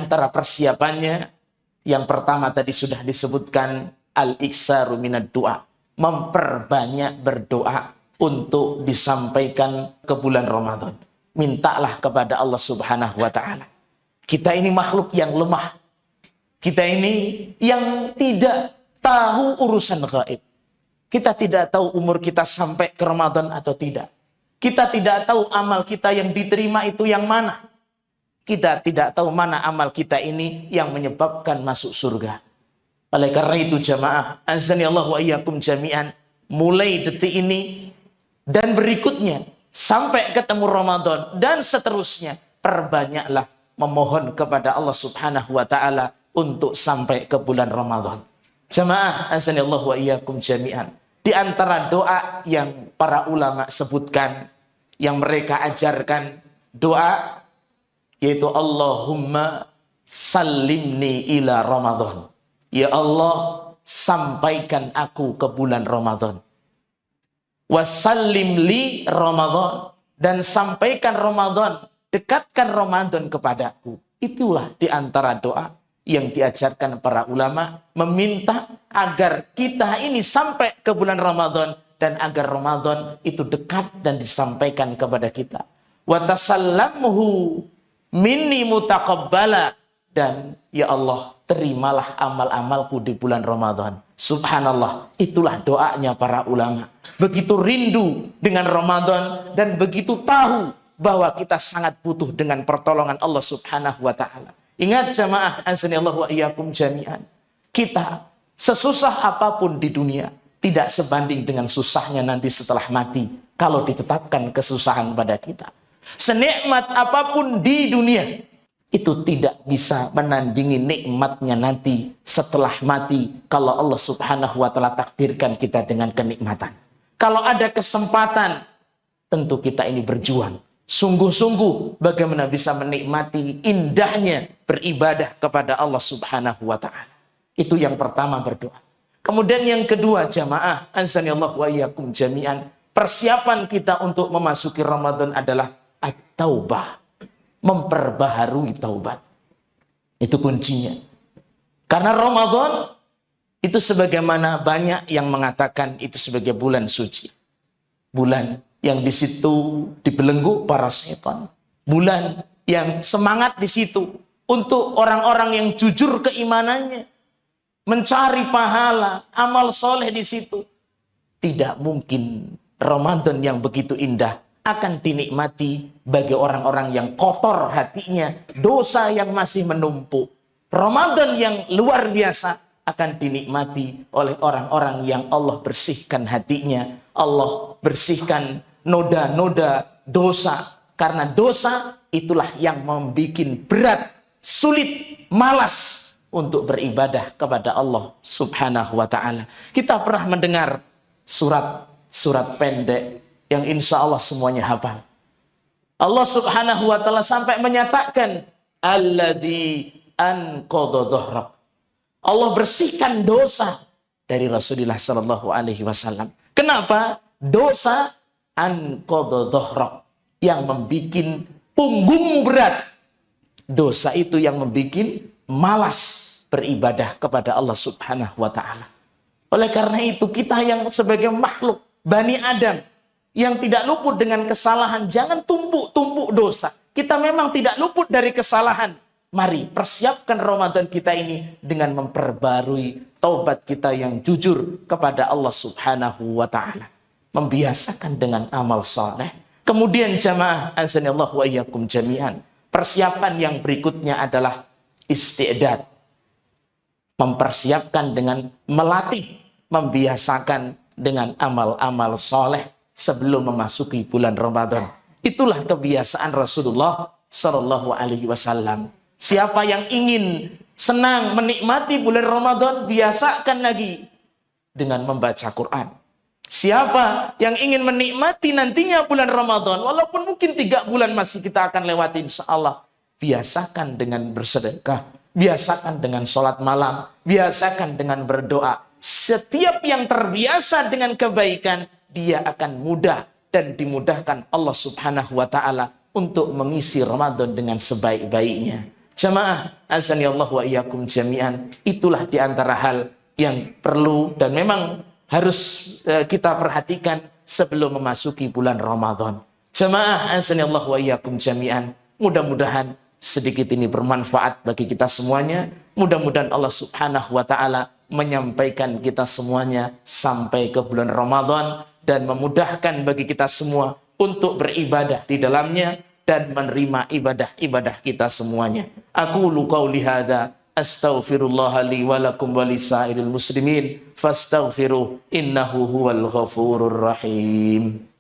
antara persiapannya, yang pertama tadi sudah disebutkan, al-iksaru minad du'a, memperbanyak berdoa untuk disampaikan ke bulan Ramadan. Mintalah kepada Allah Subhanahu wa ta'ala. Kita ini makhluk yang lemah. Kita ini yang tidak tahu urusan gaib. Kita tidak tahu umur kita sampai ke Ramadan atau tidak. Kita tidak tahu amal kita yang diterima itu yang mana. Kita tidak tahu mana amal kita ini yang menyebabkan masuk surga. Oleh karena itu jamaah, azanillahu wa iyyakum jami'an, mulai detik ini dan berikutnya sampai ketemu Ramadan dan seterusnya, perbanyaklah memohon kepada Allah Subhanahu wa taala untuk sampai ke bulan Ramadan. Jamaah azanillahu wa iyyakum jami'an, di antara doa yang para ulama sebutkan, yang mereka ajarkan, doa yaitu Allahumma salimni ila Ramadan. Ya Allah, sampaikan aku ke bulan Ramadan. Wasallim li Ramadan, dan sampaikan Ramadan, dekatkan Ramadan kepadaku. Itulah di antara doa yang diajarkan para ulama, meminta agar kita ini sampai ke bulan Ramadan dan agar Ramadan itu dekat dan disampaikan kepada kita. Wa tasallamhu minni mutaqabbala, dan ya Allah, terimalah amal-amalku di bulan Ramadan. Subhanallah, itulah doanya para ulama. Begitu rindu dengan Ramadan dan begitu tahu bahwa kita sangat butuh dengan pertolongan Allah Subhanahu wa taala. Ingat jamaah azanillahu wa iyyakum jami'an, kita sesusah apapun di dunia tidak sebanding dengan susahnya nanti setelah mati kalau ditetapkan kesusahan pada kita. Senikmat apapun di dunia itu tidak bisa menandingi nikmatnya nanti setelah mati kalau Allah Subhanahu wa taala takdirkan kita dengan kenikmatan. Kalau ada kesempatan, tentu kita ini berjuang sungguh-sungguh bagaimana bisa menikmati indahnya beribadah kepada Allah Subhanahu wa taala. Itu yang pertama, berdoa. Kemudian yang kedua jamaah azanillahu wa iyyakum jami'an, persiapan kita untuk memasuki Ramadan adalah at-taubah, memperbaharui taubat. Itu kuncinya. Karena Ramadan itu sebagaimana banyak yang mengatakan itu sebagai bulan suci. Bulan yang di situ dibelenggu para setan. Bulan yang semangat di situ untuk orang-orang yang jujur keimanannya, mencari pahala, amal soleh di situ. Tidak mungkin Ramadan yang begitu indah akan dinikmati bagi orang-orang yang kotor hatinya, dosa yang masih menumpuk. Ramadan yang luar biasa akan dinikmati oleh orang-orang yang Allah bersihkan hatinya. Allah bersihkan noda-noda dosa. Karena dosa itulah yang membuat berat, sulit, malas untuk beribadah kepada Allah Subhanahu wa ta'ala. Kita pernah mendengar surat pendek yang insya Allah semuanya hafal. Allah Subhanahu wa ta'ala sampai menyatakan alladzi anqadha dhahrak. Allah bersihkan dosa dari Rasulullah sallallahu alaihi wasallam. Kenapa? Dosa anqadha dhahrak, yang membuat punggungmu berat. Dosa itu yang membuat malas beribadah kepada Allah Subhanahu wa ta'ala. Oleh karena itu kita yang sebagai makhluk Bani Adam yang tidak luput dengan kesalahan, jangan tumpuk-tumpuk dosa. Kita memang tidak luput dari kesalahan. Mari persiapkan Ramadan kita ini dengan memperbarui taubat kita yang jujur kepada Allah Subhanahu wa ta'ala. Membiasakan dengan amal saleh. Kemudian jamaah azanillahu wa iyyakum jami'an, persiapan yang berikutnya adalah isti'dad. Mempersiapkan dengan melatih, membiasakan dengan amal-amal saleh sebelum memasuki bulan Ramadan. Itulah kebiasaan Rasulullah Sallallahu Alaihi Wasallam. Siapa yang ingin senang menikmati bulan Ramadan, biasakan lagi dengan membaca Quran. Siapa yang ingin menikmati nantinya bulan Ramadan, walaupun mungkin 3 bulan masih kita akan lewati insya Allah, biasakan dengan bersedekah, biasakan dengan sholat malam, biasakan dengan berdoa. Setiap yang terbiasa dengan kebaikan, dia akan mudah dan dimudahkan Allah Subhanahu wa ta'ala untuk mengisi Ramadan dengan sebaik-baiknya. Jamaah azani Allah wa iyyakum jami'an, itulah di antara hal yang perlu dan memang harus kita perhatikan sebelum memasuki bulan Ramadan. Jamaah azani Allah wa iyyakum jami'an, mudah-mudahan sedikit ini bermanfaat bagi kita semuanya. Mudah-mudahan Allah Subhanahu wa taala menyampaikan kita semuanya sampai ke bulan Ramadan dan memudahkan bagi kita semua untuk beribadah di dalamnya dan menerima ibadah-ibadah kita semuanya. Aku qauli hadza astaghfirullah li wa lakum wa lisairil muslimin fastaghfiruh innahu huwal ghafurur rahim.